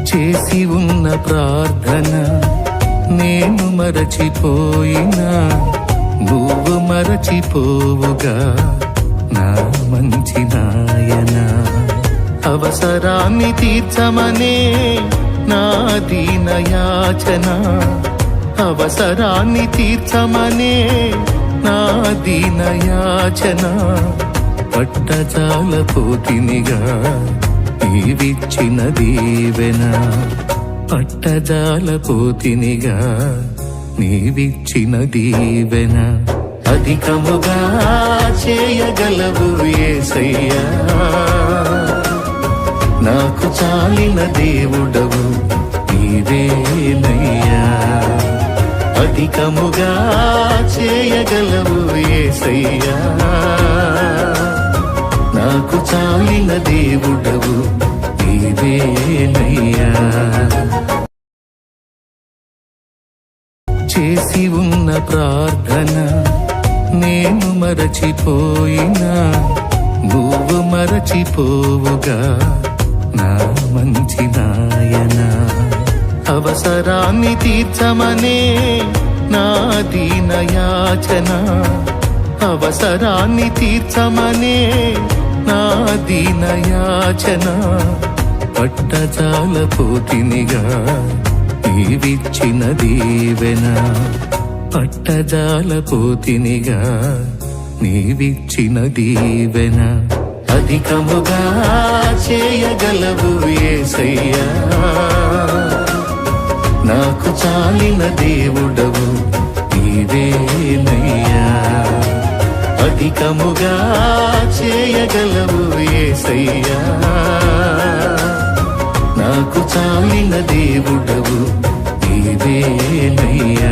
చేసి ఉన్న ప్రార్థన నేను మరచిపోయినా నువ్వు మరచిపోవుగా నా మంచి నాయనా. అవసరాన్ని తీర్చమనే నా దీన యాచన, అవసరాన్ని తీర్చమనే నా దీన యాచన. పట్టజాలపోతినిగా నీవిచ్చిన దీవెన, పట్టజాలపోతినిగా నీవిచ్చిన దీవెన. అధికముగా చేయగలవు యేసయ్యా, నాకు చాలిన దేవుడవు నీవేనయ్యా. అధికముగా చేయగలవు యేసయ్యా, నాకు చాలిన దేవుడవు నీవేనయ్యా. చేసి ఉన్న ప్రార్థన నేను మరచిపోయినా నువ్వు మరచిపోవుగా నా మంచి నాయనా. అవసరాన్ని తీర్చమనే నా దీన యాచన, అవసరాన్ని తీర్చమనే నా దీన యాచన. పట్టజాలపోతినిగా నీవిచ్చిన దీవెన, పట్టజాలపోతినిగా నీవిచ్చిన దీవెన. అధికముగా చేయగలవు యేసయ్యా, నాకు చాలిన దేవుడవు నీవేనయ్యా. అధికముగా చేయగలవు యేసయ్యా, నాకు చాలిన దేవుడవు నీవేనయ్యా.